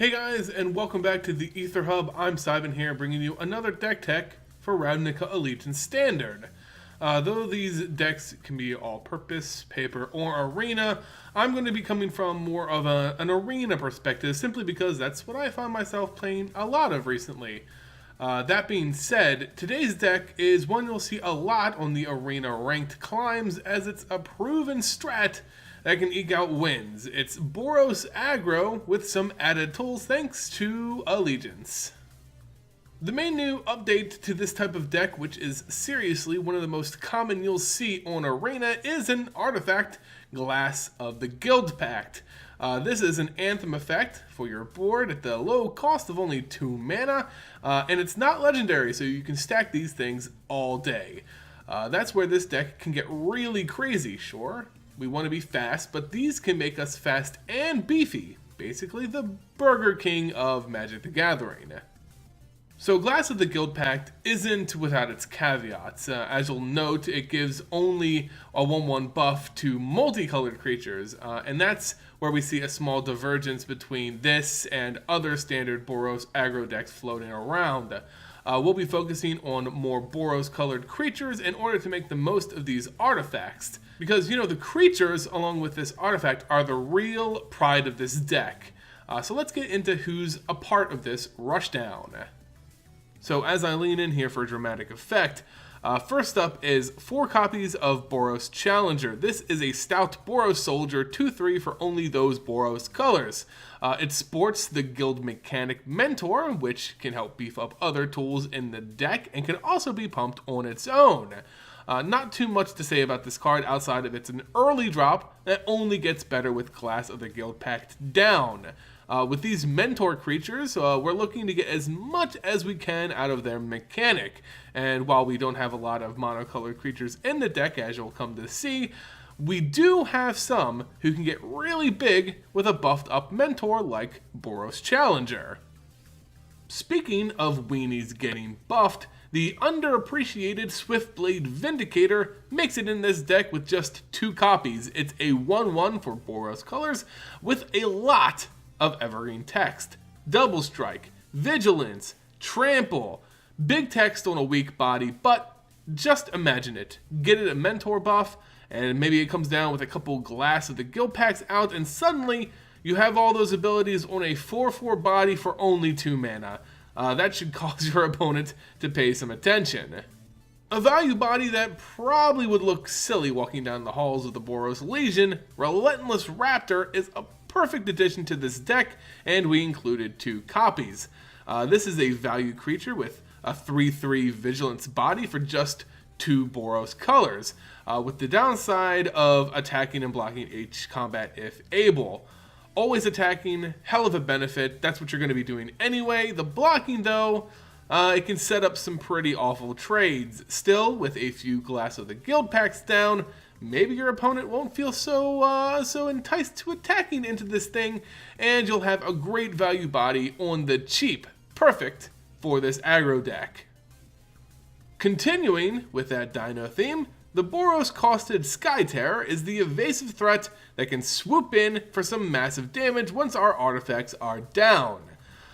Hey guys, and welcome back to the Aether Hub. I'm Simon here, bringing you another deck tech for Ravnica Allegiance Standard. Though these decks can be all-purpose, paper, or arena, I'm going to be coming from more of an arena perspective, simply because that's what I find myself playing a lot of recently. That being said, today's deck is one you'll see a lot on the arena ranked climbs, as it's a proven strat that can eke out wins. It's Boros Aggro with some added tools thanks to Allegiance. The main new update to this type of deck, which is seriously one of the most common you'll see on Arena, is an artifact, Glass of the Guildpact. This is an Anthem effect for your board at the low cost of only 2 mana, and it's not legendary, so you can stack these things all day. That's where this deck can get really crazy, sure. We want to be fast, but these can make us fast and beefy. Basically the Burger King of Magic the Gathering. So Glass of the Guildpact isn't without its caveats. As you'll note, it gives only a 1/1 buff to multicolored creatures, and that's where we see a small divergence between this and other standard Boros aggro decks floating around. We'll be focusing on more Boros colored creatures in order to make the most of these artifacts. Because, you know, the creatures, along with this artifact, are the real pride of this deck. So let's get into who's a part of this rushdown. So as I lean in here for dramatic effect, first up is 4 copies of Boros Challenger. This is a stout Boros soldier, 2/3 for only those Boros colors. It sports the guild mechanic Mentor, which can help beef up other tools in the deck and can also be pumped on its own. Not too much to say about this card outside of it's an early drop that only gets better with Glass of the Guildpact down. With these Mentor creatures, we're looking to get as much as we can out of their mechanic. And while we don't have a lot of monocolored creatures in the deck, as you'll come to see, we do have some who can get really big with a buffed up Mentor like Boros Challenger. Speaking of weenies getting buffed, the underappreciated Swiftblade Vindicator makes it in this deck with just 2 copies. It's a 1/1 for Boros colors with a lot of evergreen text. Double strike, vigilance, trample, big text on a weak body, but just imagine it. Get it a Mentor buff, and maybe it comes down with a couple Glass of the Guildpacts out, and suddenly you have all those abilities on a 4/4 body for only 2 mana. That should cause your opponent to pay some attention. A value body that probably would look silly walking down the halls of the Boros Legion, Relentless Raptor, is a perfect addition to this deck, and we included 2 copies. This is a value creature with a 3/3 vigilance body for just 2 Boros colors, with the downside of attacking and blocking each combat if able. Always attacking, hell of a benefit, that's what you're going to be doing anyway. The blocking though, it can set up some pretty awful trades. Still, with a few Glass of the Guildpacts down, maybe your opponent won't feel so enticed to attacking into this thing, and you'll have a great value body on the cheap. Perfect for this aggro deck. Continuing with that dino theme, the Boros-costed Skyterror is the evasive threat that can swoop in for some massive damage once our artifacts are down.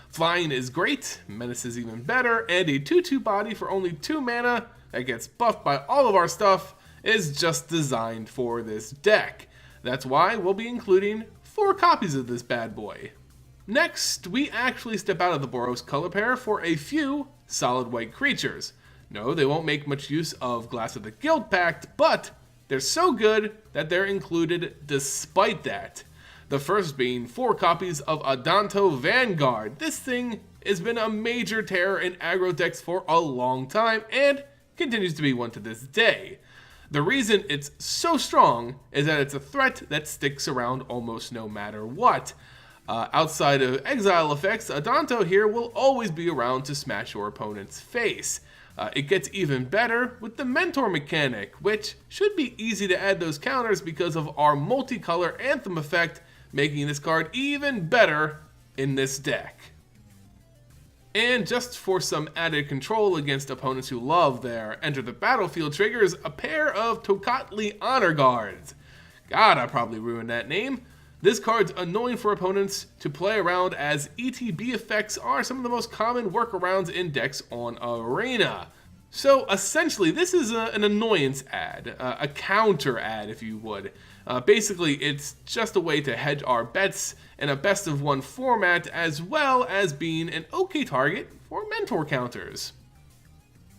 Flying is great, menace is even better, and a 2/2 body for only 2 mana that gets buffed by all of our stuff is just designed for this deck. That's why we'll be including 4 copies of this bad boy. Next, we actually step out of the Boros color pair for a few solid white creatures. No, they won't make much use of Glass of the Guildpact, but they're so good that they're included despite that. The first being 4 copies of Adanto Vanguard. This thing has been a major terror in aggro decks for a long time, and continues to be one to this day. The reason it's so strong is that it's a threat that sticks around almost no matter what. Outside of exile effects, Adanto here will always be around to smash your opponent's face. It gets even better with the Mentor mechanic, which should be easy to add those counters because of our multicolor Anthem effect, making this card even better in this deck. And just for some added control against opponents who love their enter the battlefield triggers, a pair of Tocatli Honor Guards. God, I probably ruined that name. This card's annoying for opponents to play around, as ETB effects are some of the most common workarounds in decks on Arena. So essentially, this is an annoyance ad, a counter ad if you would. Basically, it's just a way to hedge our bets in a best of one format, as well as being an okay target for mentor counters.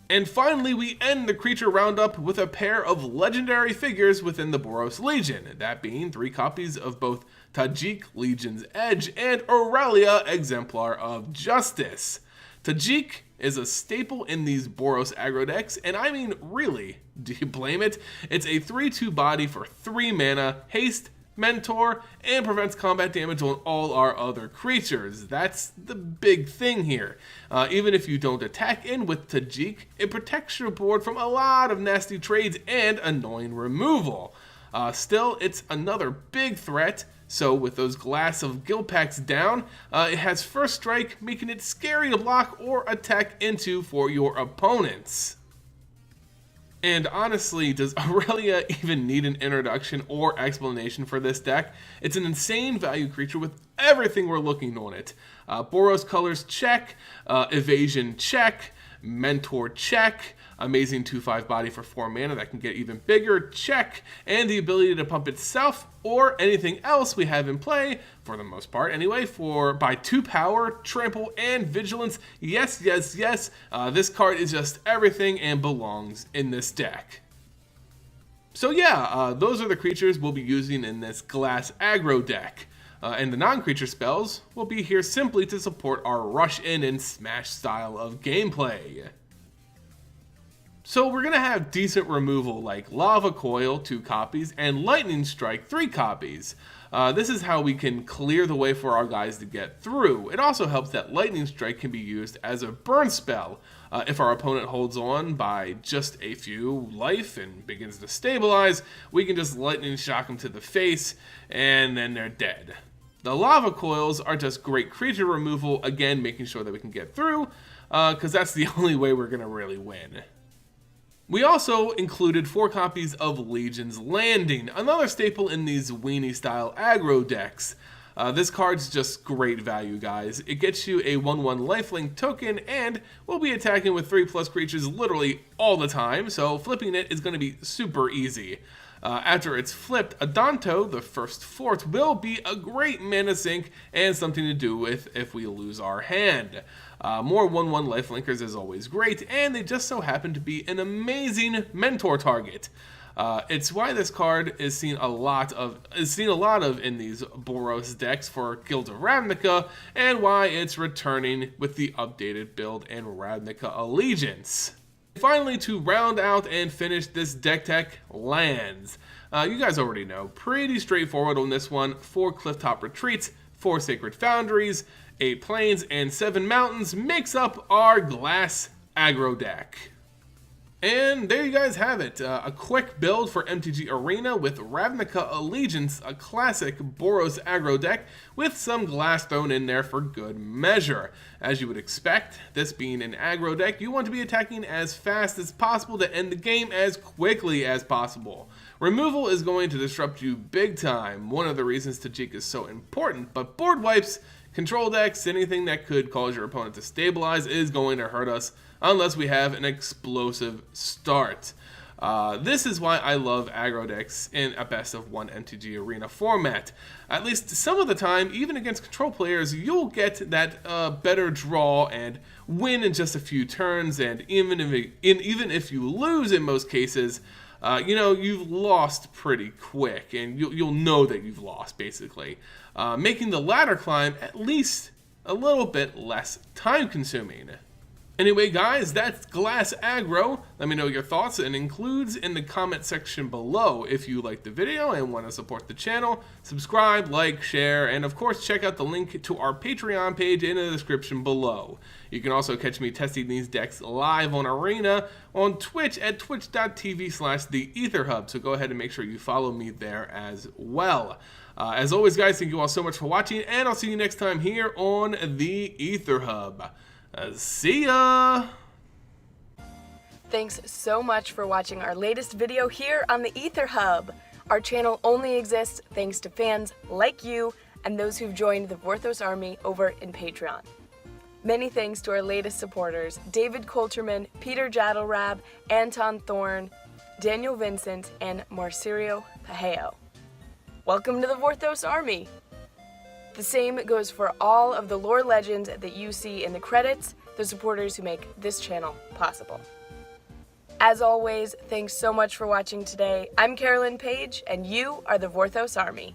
And finally, we end the creature roundup with a pair of legendary figures within the Boros Legion, that being 3 copies of both Tajic, Legion's Edge, and Aurelia, Exemplar of Justice. Tajic is a staple in these Boros aggro decks, and I mean really, do you blame it? It's a 3/2 body for 3 mana, haste, mentor, and prevents combat damage on all our other creatures. That's the big thing here. Even if you don't attack in with Tajic, it protects your board from a lot of nasty trades and annoying removal. Still, it's another big threat. So with those Glass of Guildpacts down, it has first strike, making it scary to block or attack into for your opponents. And honestly, does Aurelia even need an introduction or explanation for this deck? It's an insane value creature with everything we're looking on it. Boros colors check, evasion check, mentor check, amazing 2/5 body for 4 mana that can get even bigger check, and the ability to pump itself or anything else we have in play, for the most part anyway, by 2 power, trample, and vigilance. Yes, yes, yes, this card is just everything and belongs in this deck. So yeah, those are the creatures we'll be using in this Glass aggro deck. And the non-creature spells will be here simply to support our rush in and smash style of gameplay. So we're going to have decent removal like Lava Coil, 2 copies, and Lightning Strike, 3 copies. This is how we can clear the way for our guys to get through. It also helps that Lightning Strike can be used as a burn spell. If our opponent holds on by just a few life and begins to stabilize, we can just lightning shock them to the face, and then they're dead. The Lava Coils are just great creature removal, again making sure that we can get through, because that's the only way we're going to really win. We also included 4 copies of Legion's Landing, another staple in these weenie-style aggro decks. This card's just great value, guys. It gets you a 1/1 lifelink token, and we'll be attacking with 3+ creatures literally all the time, so flipping it is going to be super easy. After it's flipped, Adanto, the first fort, will be a great mana sink and something to do with if we lose our hand. More 1/1 lifelinkers is always great, and they just so happen to be an amazing mentor target. It's why this card is seen a lot of in these Boros decks for Guild of Ravnica, and why it's returning with the updated build in Ravnica Allegiance. Finally, to round out and finish this deck tech, lands. You guys already know, pretty straightforward on this one. 4 Clifftop Retreats, 4 Sacred Foundries, 8 Plains, and 7 Mountains makes up our Glass aggro deck. And there you guys have it, a quick build for MTG Arena with Ravnica Allegiance, a classic Boros aggro deck with some Glass thrown in there for good measure. As you would expect, this being an aggro deck, you want to be attacking as fast as possible to end the game as quickly as possible. Removal is going to disrupt you big time, one of the reasons Tajic is so important, but board wipes, control decks, anything that could cause your opponent to stabilize is going to hurt us unless we have an explosive start. This is why I love aggro decks in a best of one MTG Arena format. At least some of the time, even against control players, you'll get that better draw and win in just a few turns, and even if you lose in most cases, you've lost pretty quick, and you'll know that you've lost, basically. Making the ladder climb at least a little bit less time-consuming. Anyway, guys, that's Glass aggro. Let me know your thoughts and includes in the comment section below. If you liked the video and want to support the channel, subscribe, like, share, and of course check out the link to our Patreon page in the description below. You can also catch me testing these decks live on Arena on Twitch at twitch.tv/theetherhub, so go ahead and make sure you follow me there as well. As always, guys, thank you all so much for watching, and I'll see you next time here on the Ether Hub. See ya! Thanks so much for watching our latest video here on the Ether Hub. Our channel only exists thanks to fans like you and those who've joined the Vorthos Army over in Patreon. Many thanks to our latest supporters, David Coulterman, Peter Jadalrab, Anton Thorne, Daniel Vincent, and Marcirio Pajeo. Welcome to the Vorthos Army! The same goes for all of the lore legends that you see in the credits, the supporters who make this channel possible. As always, thanks so much for watching today. I'm Carolyn Page, and you are the Vorthos Army.